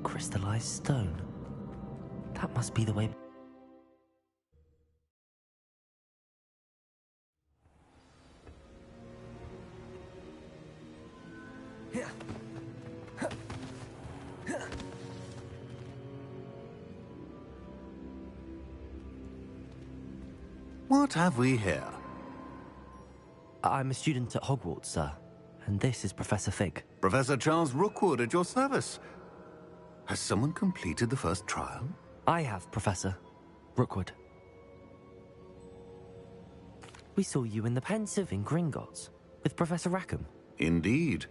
crystallized stone. That must be the way... What have we here? I'm a student at Hogwarts, sir. And this is Professor Fig. Professor Charles Rookwood at your service. Has someone completed the first trial? I have, Professor Rookwood. We saw you in the Pensieve in Gringotts with Professor Rackham. Indeed.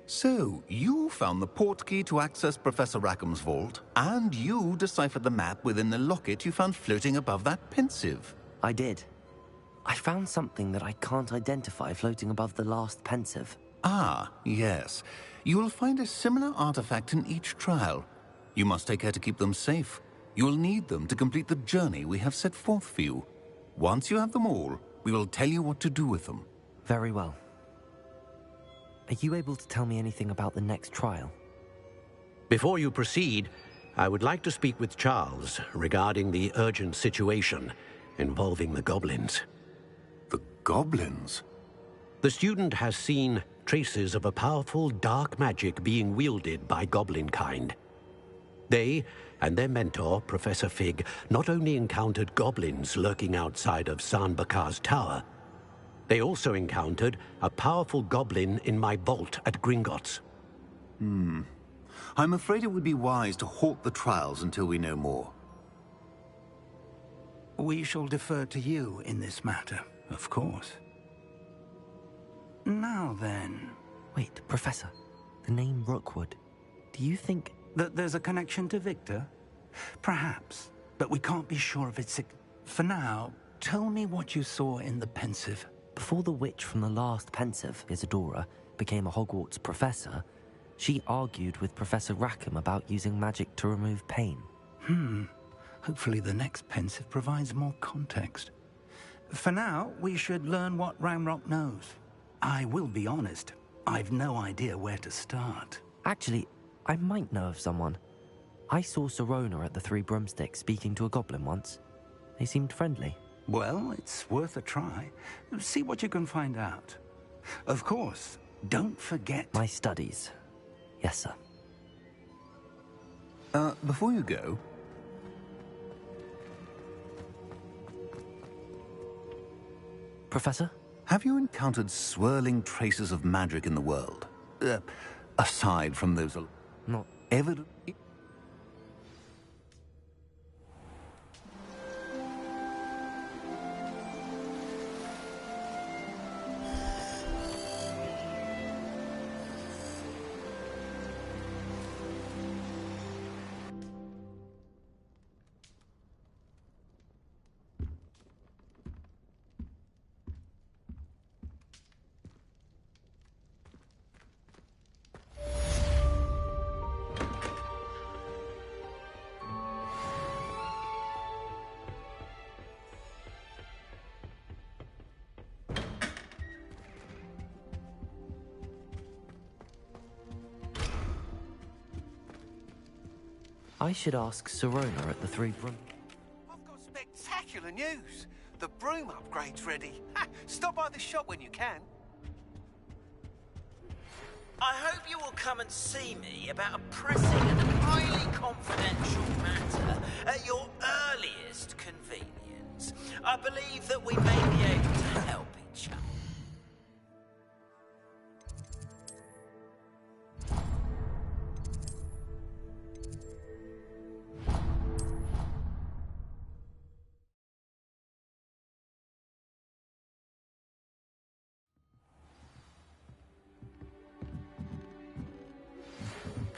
So, you found the portkey to access Professor Rackham's vault, and you deciphered the map within the locket you found floating above that Pensieve. I did. I found something that I can't identify floating above the last Pensieve. Ah, yes. You will find a similar artifact in each trial. You must take care to keep them safe. You will need them to complete the journey we have set forth for you. Once you have them all, we will tell you what to do with them. Very well. Are you able to tell me anything about the next trial? Before you proceed, I would like to speak with Charles regarding the urgent situation involving the goblins. The goblins? The student has seen traces of a powerful dark magic being wielded by goblin kind. They and their mentor, Professor Fig, not only encountered goblins lurking outside of Sanbakar's tower, they also encountered a powerful goblin in my vault at Gringotts. I'm afraid it would be wise to halt the trials until we know more. We shall defer to you in this matter, of course. Now then... Wait, Professor. The name Rookwood. Do you think... that there's a connection to Victor? Perhaps, but we can't be sure if it's... For now, tell me what you saw in the Pensieve. Before the witch from the last Pensieve, Isadora, became a Hogwarts professor, she argued with Professor Rackham about using magic to remove pain. Hopefully the next Pensieve provides more context. For now, we should learn what Ramrock knows. I will be honest, I've no idea where to start. Actually, I might know of someone. I saw Sirona at the Three Broomsticks speaking to a goblin once. They seemed friendly. Well, it's worth a try. See what you can find out. Of course, don't forget... My studies. Yes, sir. Before you go... Professor? Have you encountered swirling traces of magic in the world? Aside from those... Not... evident... I should ask Sirona at the Three Broom... I've got spectacular news. The broom upgrade's ready. Ha, stop by the shop when you can. I hope you will come and see me about a pressing and highly confidential matter at your earliest convenience. I believe that we may be able to help each other.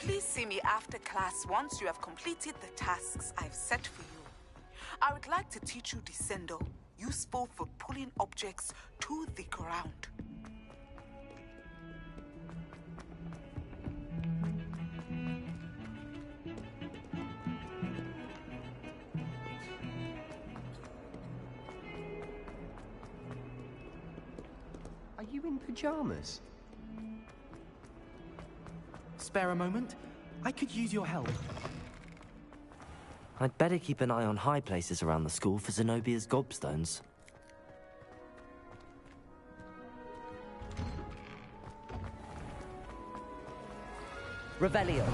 Please see me after class once you have completed the tasks I've set for you. I would like to teach you Descendo, useful for pulling objects to the ground. Are you in pajamas? Spare a moment? I could use your help. I'd better keep an eye on high places around the school for Zenobia's gobstones. Revelio. To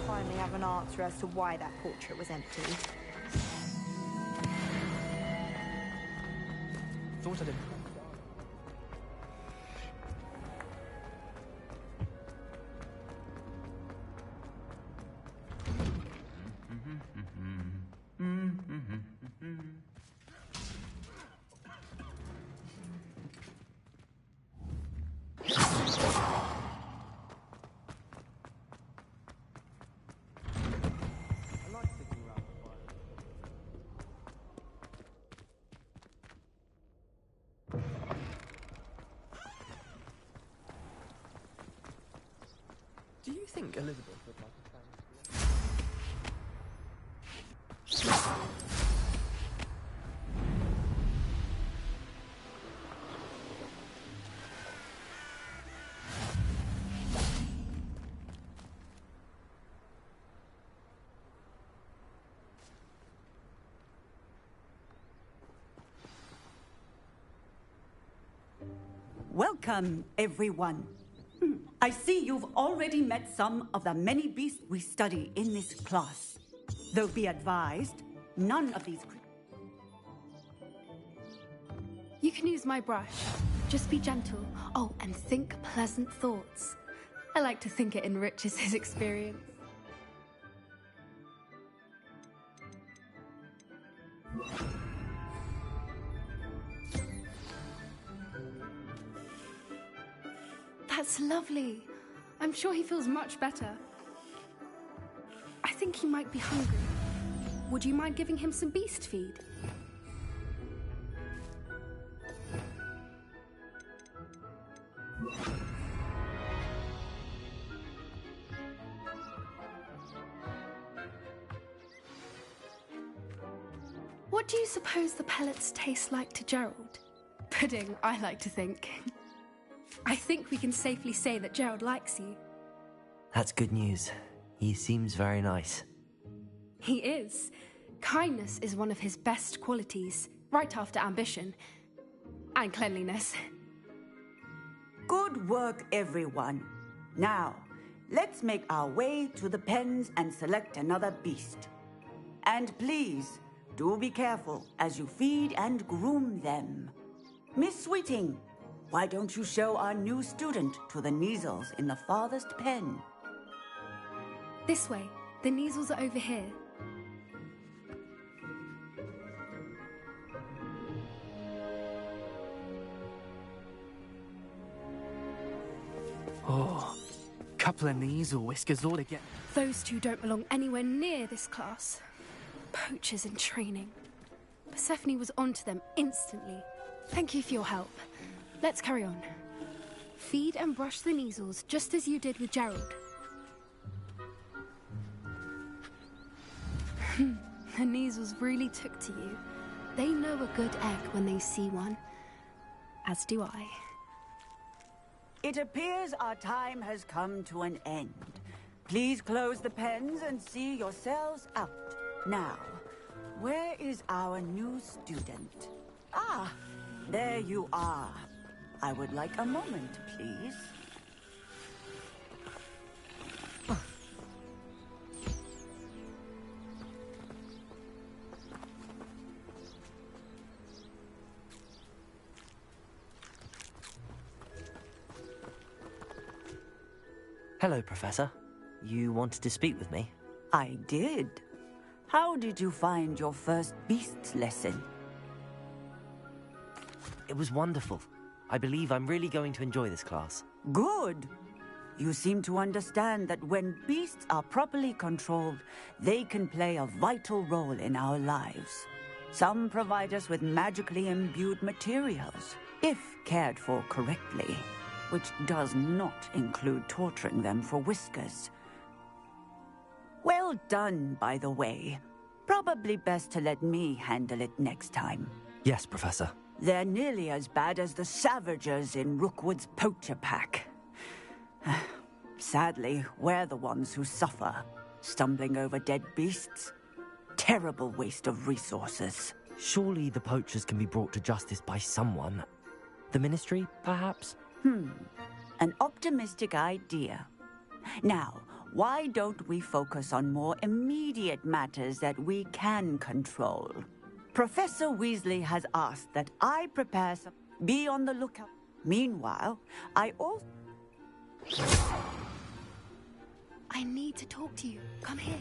finally have an answer as to why that portrait was empty. Thought I didn't. Do you think Elizabeth would like a family? Welcome, everyone. I see you've already met some of the many beasts we study in this class. Though be advised, none of these... You can use my brush. Just be gentle. Oh, and think pleasant thoughts. I like to think it enriches his experience. That's lovely. I'm sure he feels much better. I think he might be hungry. Would you mind giving him some beast feed? What do you suppose the pellets taste like to Gerald? Pudding, I like to think. I think we can safely say that Gerald likes you. That's good news. He seems very nice. He is. Kindness is one of his best qualities, right after ambition. And cleanliness. Good work, everyone. Now, let's make our way to the pens and select another beast. And please, do be careful as you feed and groom them. Miss Sweeting, why don't you show our new student to the Neasels in the farthest pen? This way. The Neasels are over here. Oh, couple of Neasel whiskers all together. Those two don't belong anywhere near this class. Poachers in training. Persephone was onto them instantly. Thank you for your help. Let's carry on. Feed and brush the Neasels just as you did with Gerald. The Neasels really took to you. They know a good egg when they see one. As do I. It appears our time has come to an end. Please close the pens and see yourselves out. Now, where is our new student? Ah, there you are. I would like a moment, please. Hello, Professor. You wanted to speak with me? I did. How did you find your first beasts lesson? It was wonderful. I believe I'm really going to enjoy this class. Good. You seem to understand that when beasts are properly controlled, they can play a vital role in our lives. Some provide us with magically imbued materials, if cared for correctly, which does not include torturing them for whiskers. Well done, by the way. Probably best to let me handle it next time. Yes, Professor. They're nearly as bad as the Savagers in Rookwood's poacher pack. Sadly, we're the ones who suffer, stumbling over dead beasts. Terrible waste of resources. Surely the poachers can be brought to justice by someone. The Ministry, perhaps? An optimistic idea. Now, why don't we focus on more immediate matters that we can control? Professor Weasley has asked that I prepare some... Be on the lookout. Meanwhile, I also... I need to talk to you. Come here.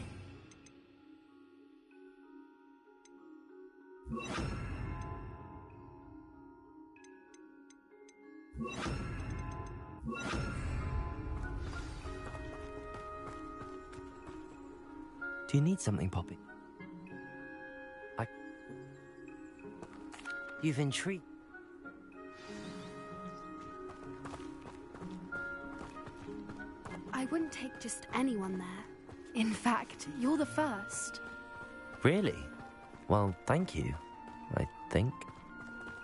Do you need something, Poppy? You've intrigued. I wouldn't take just anyone there. In fact, you're the first. Really? Well, thank you, I think.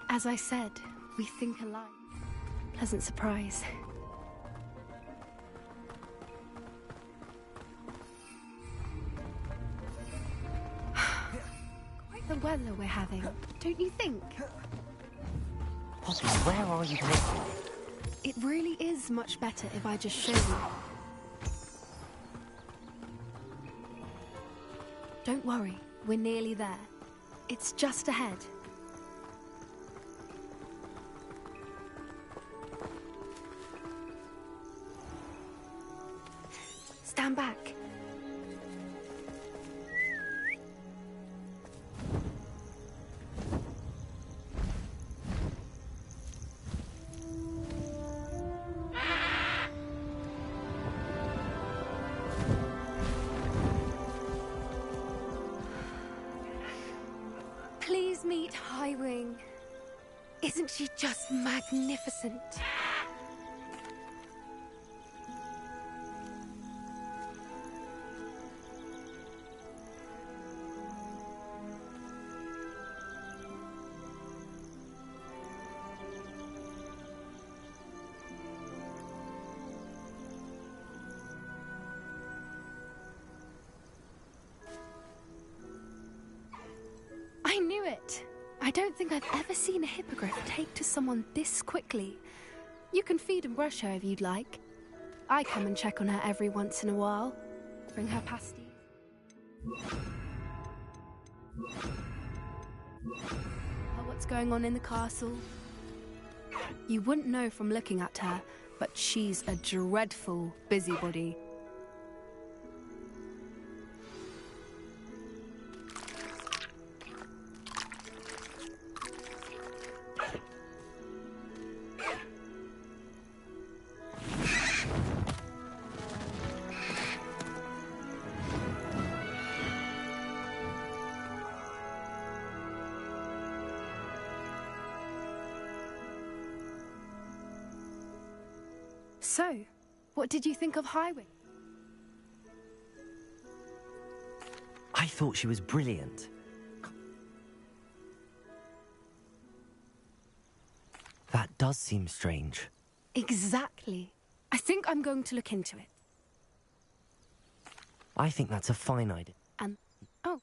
As I said, we think alike. Pleasant surprise. Quite the weather we're having, don't you think? Poppy, where are you taking me? It really is much better if I just show you. Don't worry, we're nearly there. It's just ahead. Stand back. Please meet Highwing. Isn't she just magnificent? I knew it. I don't think I've ever seen a hippogriff take to someone this quickly. You can feed and brush her if you'd like. I come and check on her every once in a while. Bring her pasties. What's going on in the castle? You wouldn't know from looking at her, but she's a dreadful busybody. So, what did you think of Highwing? I thought she was brilliant. That does seem strange. Exactly. I think I'm going to look into it. I think that's a fine idea. And... oh.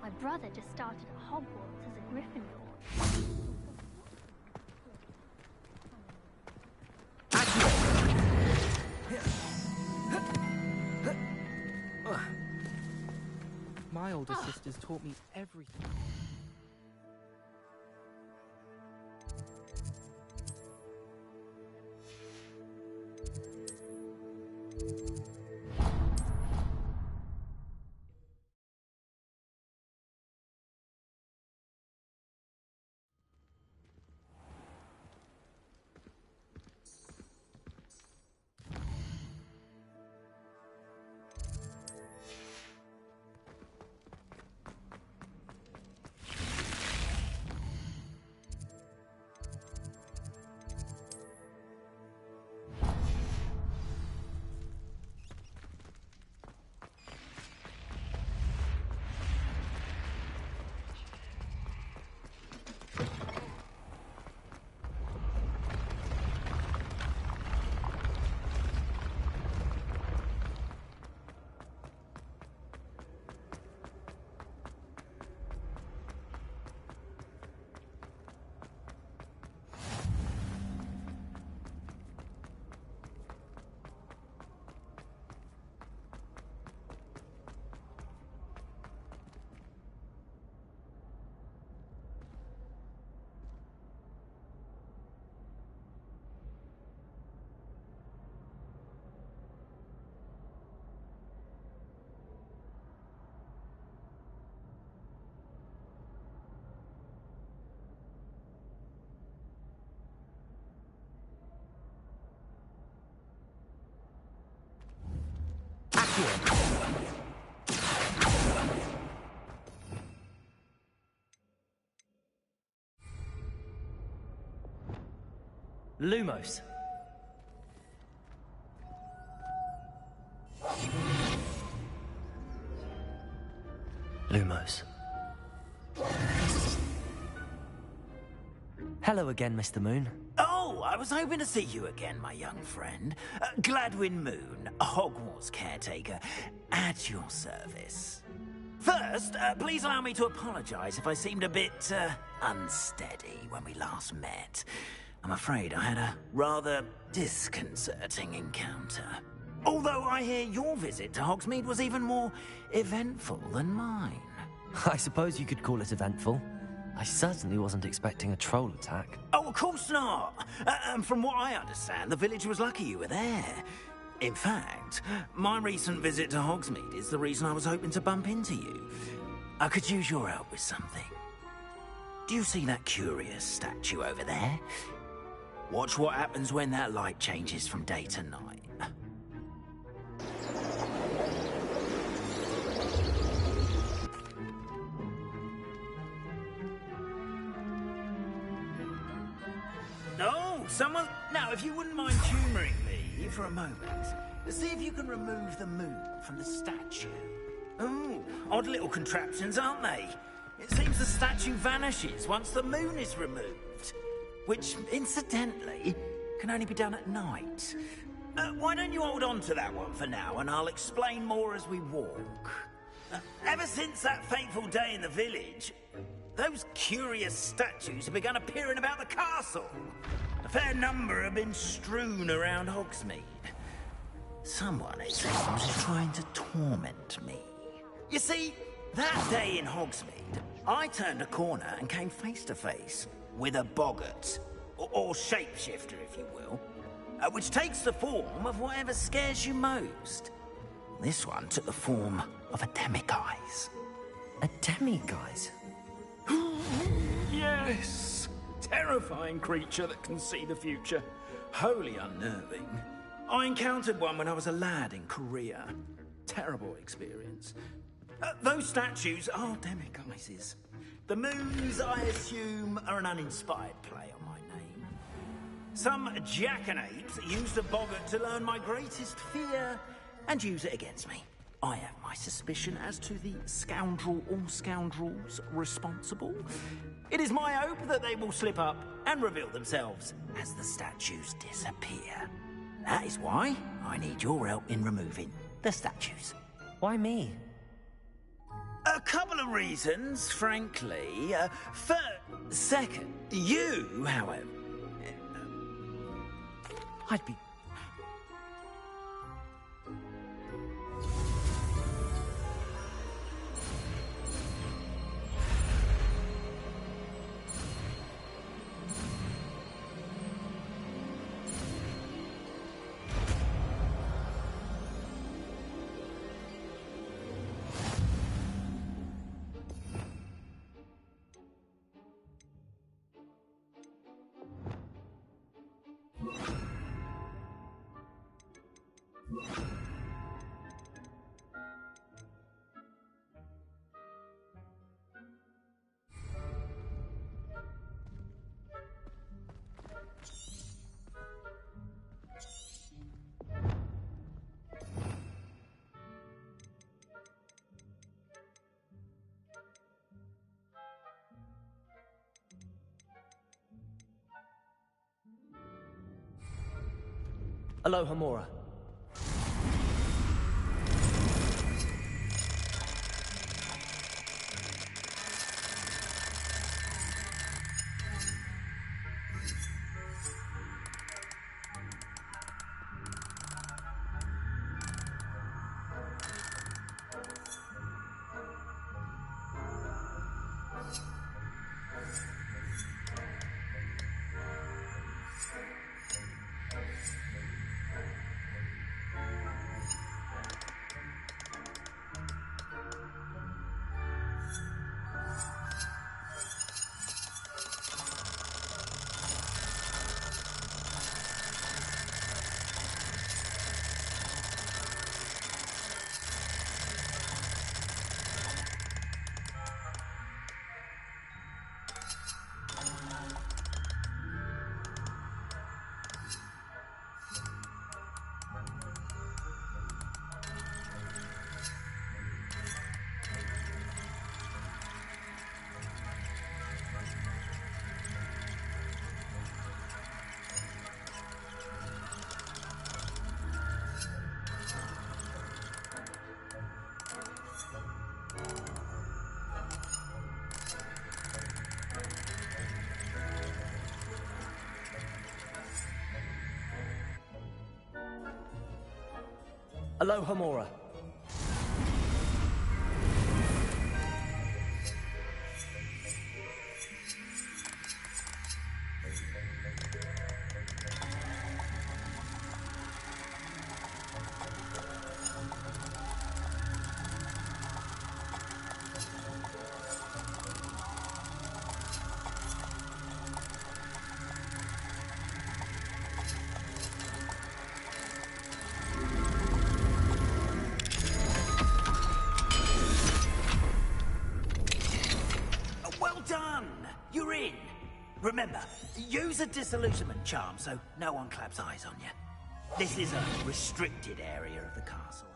My brother just started at Hogwarts as a Gryffindor. older sisters taught me everything. Lumos. Lumos. Hello again, Mr. Moon. Oh, I was hoping to see you again, my young friend. Gladwin Moon, Hogwarts caretaker, at your service. First, please allow me to apologize if I seemed a bit, unsteady when we last met. I'm afraid I had a rather disconcerting encounter. Although I hear your visit to Hogsmeade was even more eventful than mine. I suppose you could call it eventful. I certainly wasn't expecting a troll attack. Oh, of course not. And from what I understand, the village was lucky you were there. In fact, my recent visit to Hogsmeade is the reason I was hoping to bump into you. I could use your help with something. Do you see that curious statue over there? Watch what happens when that light changes from day to night. Oh, someone... Now, if you wouldn't mind humouring me for a moment, see if you can remove the moon from the statue. Oh, odd little contraptions, aren't they? It seems the statue vanishes once the moon is removed. Which, incidentally, can only be done at night. Why don't you hold on to that one for now, and I'll explain more as we walk. Ever since that fateful day in the village, those curious statues have begun appearing about the castle. A fair number have been strewn around Hogsmeade. Someone, it seems, is trying to torment me. You see, that day in Hogsmeade, I turned a corner and came face to face with a boggart, or shapeshifter, if you will, which takes the form of whatever scares you most. This one took the form of a demiguise. A demiguise? Yes! Terrifying creature that can see the future. Wholly unnerving. I encountered one when I was a lad in Korea. Terrible experience. Those statues are demiguises. The moons, I assume, are an uninspired play on my name. Some jackanapes used a boggart to learn my greatest fear and use it against me. I have my suspicion as to the scoundrel or scoundrels responsible. It is my hope that they will slip up and reveal themselves as the statues disappear. That is why I need your help in removing the statues. Why me? A couple of reasons, frankly. Second, you, however... I'd be... Aloha Mora. Aloha Mora. Well done! You're in. Remember, use a disillusionment charm so no one claps eyes on you. This is a restricted area of the castle.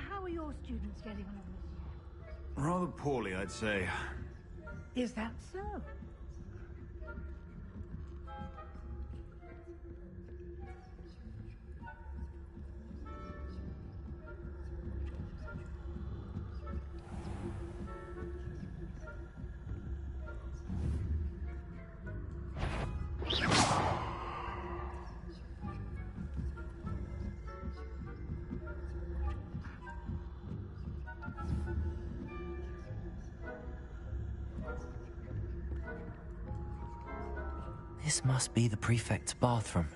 How are your students getting on this year? Rather poorly, I'd say. Is that so? This must be the prefect's bathroom.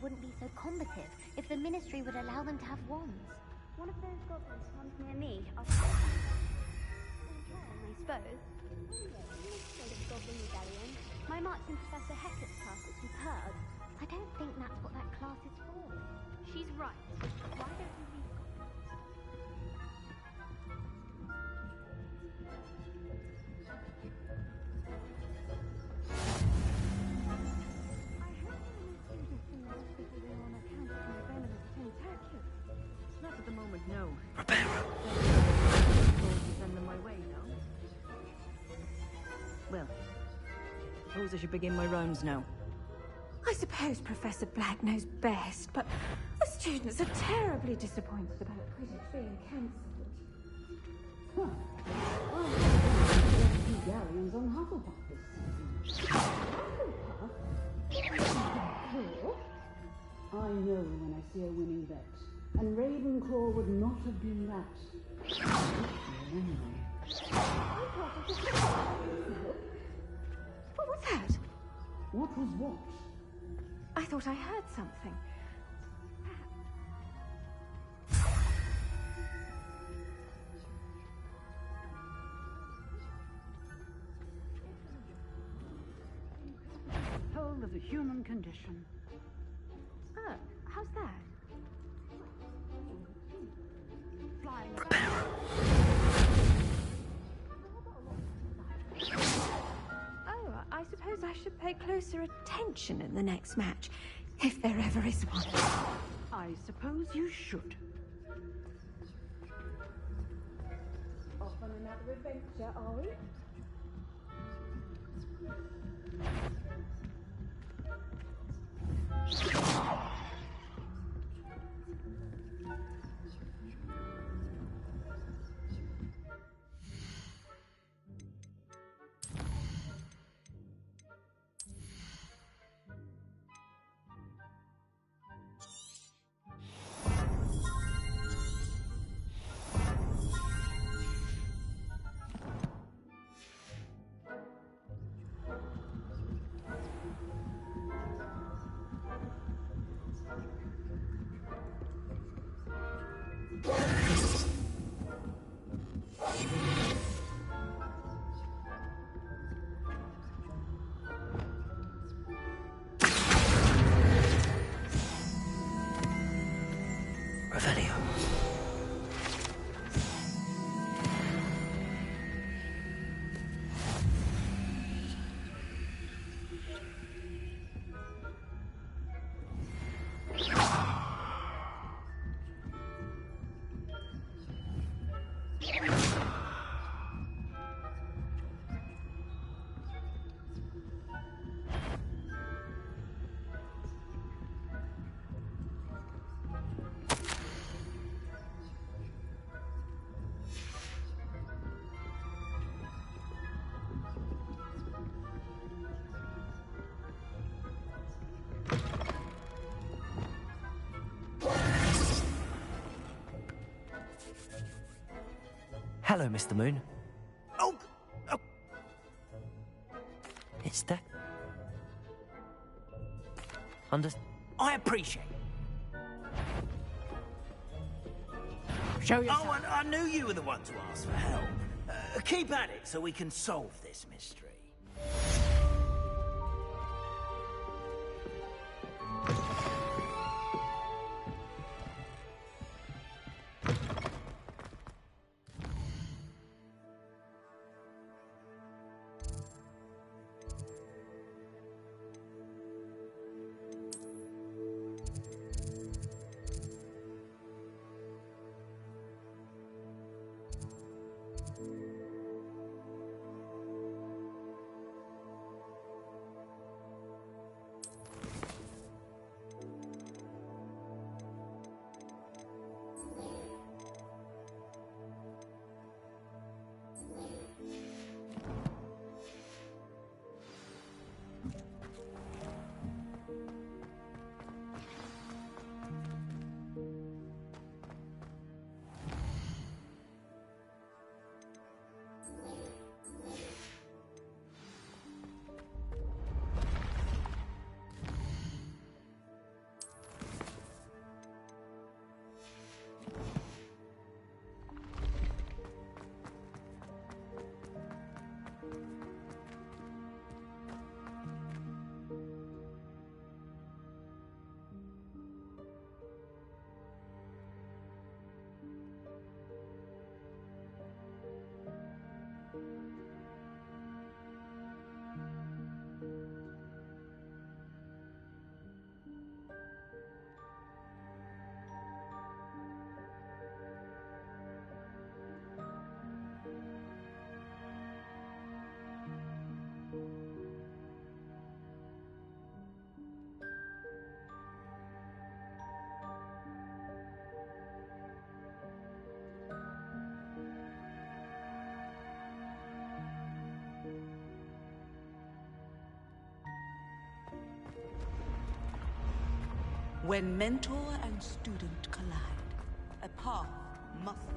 Wouldn't be so combative if the Ministry would allow them to have wands. One of those goblins comes near me, I'll I suppose. Goblin Rebellion. My march in Professor Hecat's class is superb. I don't think that's what that class is for. She's right. Why don't we leave Not at the moment, no. Reparo! Send them my way now. Well, suppose I should begin my rounds now. I suppose Professor Black knows best, but the students are terribly disappointed about Quidditch being cancelled. Huh. Well, Galleons on Hufflepuff this season. Hufflepuff? see a winning bet. And Ravenclaw would not have been that. What was that? What was what? I thought I heard something. Whole of the human condition. Oh, how's that? Flying Oh, I suppose I should pay closer attention in the next match, if there ever is one. I suppose you should. Off on another adventure, are we? Revelio. Hello, Mr. Moon. Oh! It's there. I appreciate it. Show yourself. Oh, and I knew you were the one to ask for help. Keep at it so we can solve this mystery. When mentor and student collide, a path must